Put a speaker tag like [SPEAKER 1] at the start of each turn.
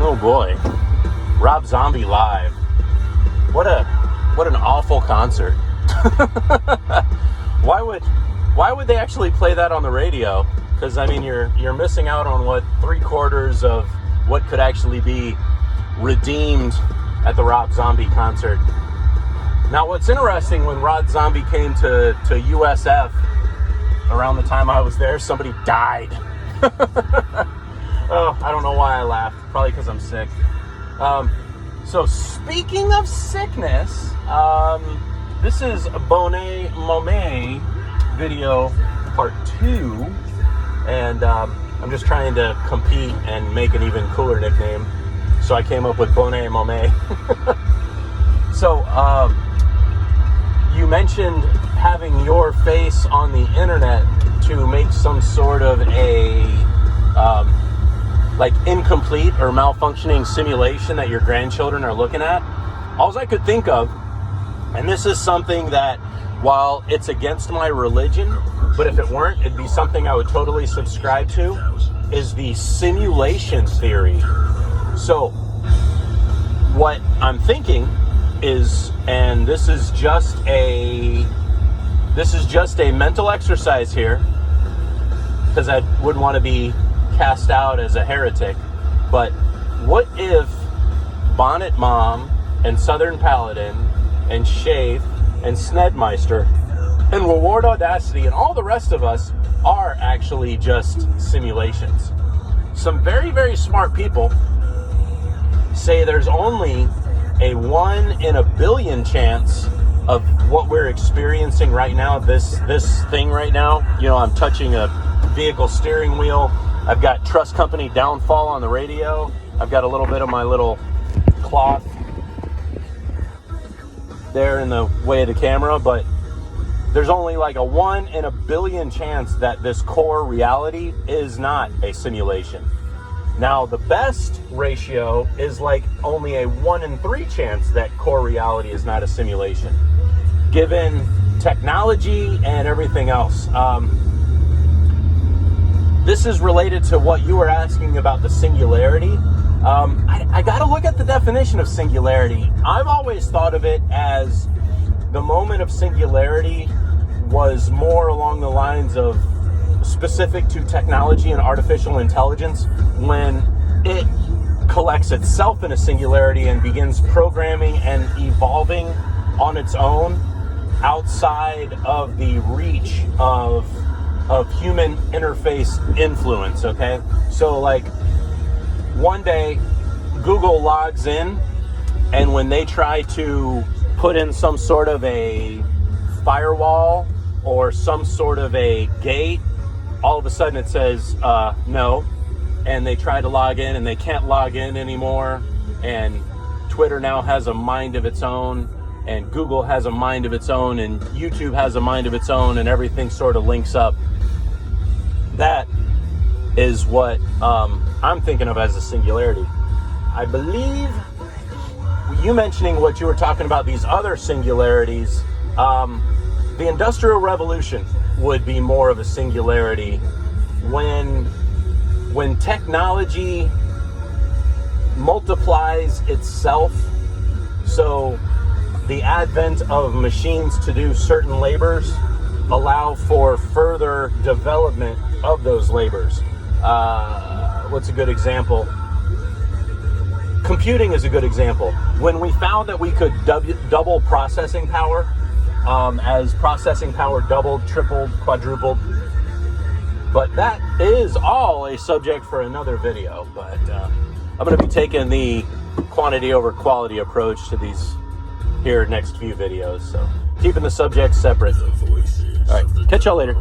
[SPEAKER 1] Oh boy, Rob Zombie live. What an awful concert. Why would they actually play that on the radio? Because I mean, you're missing out on what 3/4 of what could actually be redeemed at the Rob Zombie concert. Now, what's interesting, when Rob Zombie came to USF around the time I was there, somebody died. Oh, I don't know why I laughed. Probably because I'm sick. So speaking of sickness, this is Bonnet Momet video part 2, and I'm just trying to compete and make an even cooler nickname. So I came up with Bonnet Momet. So you mentioned having your face on the internet to make some sort of a like incomplete or malfunctioning simulation that your grandchildren are looking at. All I could think of, and this is something that, while it's against my religion, but if it weren't, it'd be something I would totally subscribe to, is the simulation theory. So what I'm thinking is, and this is just a mental exercise here, because I wouldn't want to be cast out as a heretic, but what if Bonnet Mom and Southern Paladin and Shafe and Snedmeister and Reward Audacity and all the rest of us are actually just simulations? Some very, very smart people say there's only a 1 in a billion chance of what we're experiencing right now, this thing right now. You know, I'm touching a vehicle steering wheel. I've got Trust Company Downfall on the radio. I've got a little bit of my little cloth there in the way of the camera, but there's only like a 1 in a billion chance that this core reality is not a simulation. Now, the best ratio is like only a 1 in 3 chance that core reality is not a simulation, given technology and everything else. This is related to what you were asking about the singularity. I got to look at the definition of singularity. I've always thought of it as the moment of singularity was more along the lines of specific to technology and artificial intelligence, when it collects itself in a singularity and begins programming and evolving on its own outside of the reach of human interface influence, okay? So like one day Google logs in, and when they try to put in some sort of a firewall or some sort of a gate, all of a sudden it says no, and they try to log in and they can't log in anymore, and Twitter now has a mind of its own, and Google has a mind of its own, and YouTube has a mind of its own, and everything sort of links up. That is what I'm thinking of as a singularity. I believe you mentioning what you were talking about, these other singularities, the Industrial Revolution would be more of a singularity, when technology multiplies itself. So the advent of machines to do certain labors allow for further development of those labors. What's a good example? Computing is a good example. When we found that we could double processing power, as processing power doubled, tripled, quadrupled. But that is all a subject for another video. But I'm going to be taking the quantity over quality approach to these here next few videos. So keeping the subjects separate. All right, catch y'all later.